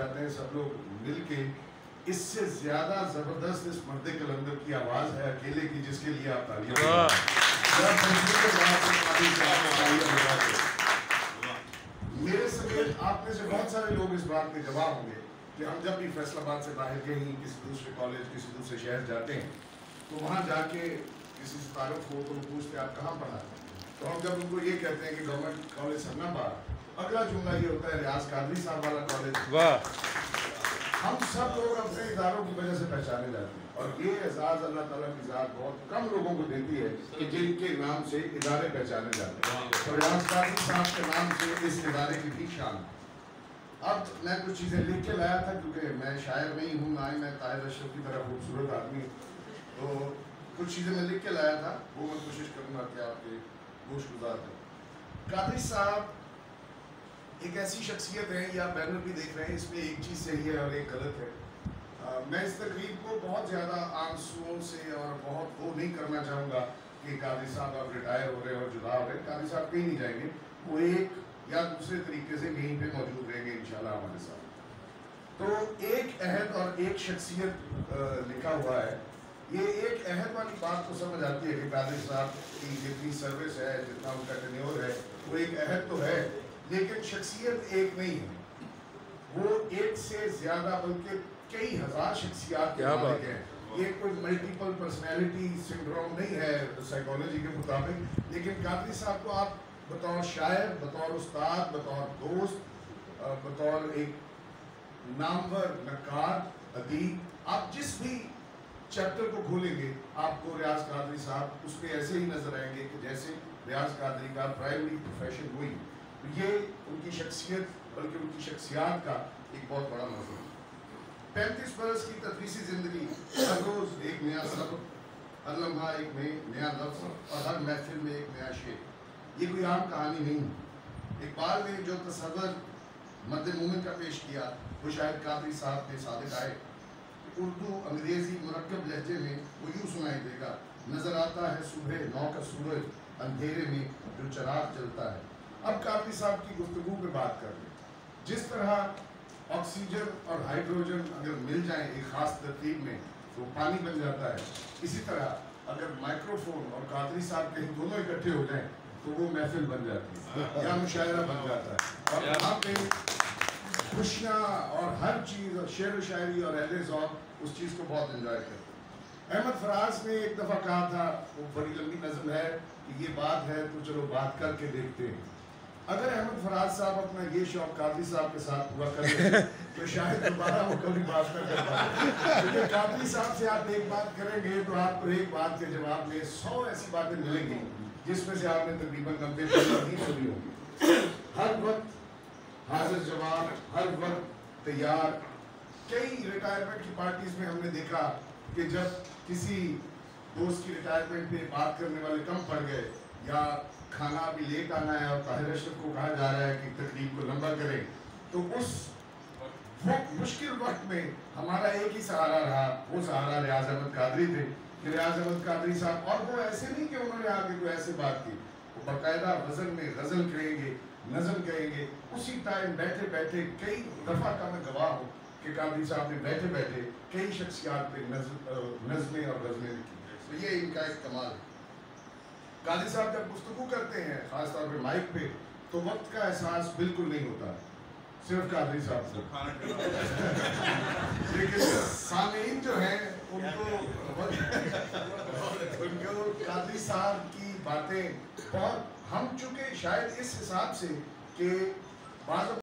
जाते हैं सब लोग मिल के, इससे ज्यादा जबरदस्त इस मर्द कलंदर की आवाज है अकेले की, जिसके लिए आप तालियां मेरे समेत आप में से बहुत सारे लोग इस बात के गवाह होंगे कि हम जब भी फैसलाबाद से बाहर कहीं किसी दूसरे कॉलेज किसी दूसरे शहर जाते हैं तो वहाँ जाके किसी से तारुफ हो तो वो पूछते आप कहाँ पढ़ा, तो हम जब उनको ये कहते हैं कि गवर्नमेंट कॉलेज सन्नाबाद, अगला जुमला ये होता है रियाज कादरी साहब वाला कॉलेज। वाह। हम सब लोग अपने इदारों की वजह से पहचाने जाते हैं और ये एहसास अल्लाह ताला की ज़ात बहुत कम लोगों को देती है कि जिनके नाम से इदारे पहचाने जाते हैं। तो रियाज कादरी साहब के नाम से इस इदारे की भी शान। अब मैं कुछ चीज़ें लिख के लाया था क्योंकि मैं शायर नहीं हूँ, ना ही मैं ताहिर अशरफ की तरह खूबसूरत आदमी, तो कुछ चीज़ें मैं लिख के लाया था, वो मैं कोशिश करूँगा कि आपके गोश गुजार करें। कादरी साहब एक ऐसी शख्सियत है, या बैनर भी देख रहे हैं, इसमें एक चीज़ सही है और एक गलत है। मैं इस तकरीब को बहुत ज़्यादा आंसुओं से और बहुत वो नहीं करना चाहूँगा कि कादरी साहब अब रिटायर हो रहे हैं और जुदा हो रहे हैं। कादरी साहब कहीं नहीं जाएंगे, वो एक या दूसरे तरीके से यहीं पे मौजूद रहेंगे इंशाल्लाह हमारे साथ। तो एक अहद और एक शख्सियत लिखा हुआ है। ये एक अहद वाली बात तो समझ आती है कि कादरी साहब की जितनी सर्विस है, जितना उनका टेन्योर है, वो एक अहद तो है, लेकिन शख्सियत एक नहीं है, वो एक से ज्यादा बल्कि कई हजार शख्सियात के मालिक हैं। ये कोई मल्टीपल पर्सनैलिटी सिंड्रोम नहीं है साइकोलॉजी के मुताबिक, लेकिन कादरी साहब को आप बतौर शायर, बतौर उस्ताद, बतौर दोस्त, बतौर एक नामवर नक्कार, अदीब, आप जिस भी चैप्टर को खोलेंगे आपको रियाज कादरी साहब उस पर ऐसे ही नजर आएंगे कि जैसे रियाज कादरी का प्राइमरी प्रोफेशन हुई। तो ये उनकी शख्सियत बल्कि उनकी शख्सियात का एक बहुत बड़ा मौजूद है। 35 बरस की तदरीसी जिंदगी, हर रोज एक नया सबक, हर लम्हा एक नया लफ्ज़ और हर महफिल में एक नया शेर। ये कोई आम कहानी नहीं है। इकबाल ने जो तसव्वुर मर्द मोमिन का पेश किया वो शायद कादरी साहब के सादिक आए। उर्दू अंग्रेजी मुरक्कब लहजे में वो यूँ सुनाई देगा, नजर आता है सुबह नौ का सूरज अंधेरे में जो चिराग जलता है। अब कादरी साहब की गुफ्तगू पे बात कर रहे हैं। जिस तरह ऑक्सीजन और हाइड्रोजन अगर मिल जाए एक खास तरतीब में तो पानी बन जाता है, इसी तरह अगर माइक्रोफोन और कादरी साहब कहीं दोनों इकट्ठे हो जाएं तो वो महफिल बन जाती है या मुशायरा बन जाता है और वहाँ पे खुशियाँ और हर चीज़ और शेर व शायरी और अहले ज़ौक़ उस चीज़ को बहुत एंजॉय करते हैं। अहमद फराज ने एक दफ़ा कहा था, वो बड़ी लंबी नज़म है कि ये बात है तो चलो बात करके देखते हैं। अगर अहमद फराज साहब अपना ये शौक कादरी साहब के साथ पूरा कर लेते तो शायद दोबारा वो कभी बात न कर पाते, क्योंकि कादरी साहब से आप एक बात करेंगे तो आपको एक बात के जवाब में 100 ऐसी बातें मिलेंगी जिसमें से आपने तकरीबन 90 नहीं सुनी होगी। हर वक्त हाजिर जवाब, हर वक्त तैयार। कई रिटायरमेंट की पार्टीज में हमने देखा कि जब किसी दोस्त की रिटायरमेंट पे बात करने वाले कम पड़ गए या खाना अभी लेट आना है और ताहिर अशरफ को कहा जा रहा है कि तकरीब को लंबा करें, तो उस मुश्किल वक्त में हमारा एक ही सहारा रहा, वो सहारा रियाज अहमद कादरी थे। रियाज अहमद कादरी साहब, और वो ऐसे नहीं कि उन्होंने आगे कोई ऐसी बात की, वो बाकायदा वजन में गज़ल कहेंगे, नज़म कहेंगे। उसी टाइम बैठे बैठे कई दफ़ा का मैं गवाह हूँ कि कादरी साहब ने बैठे बैठे कई शख्सियात पे नज़में और गज़लें लिखी। तो ये इनका एक कमाल है। कादरी साहब जब गुफ्तगू करते हैं खासतौर पे माइक पे तो वक्त का एहसास बिल्कुल नहीं होता, सिर्फ कादरी साहब से। लेकिन सामीन जो हैं उनको कादरी साहब की बातें बहुत, हम चूँकि शायद इस हिसाब से कि बाद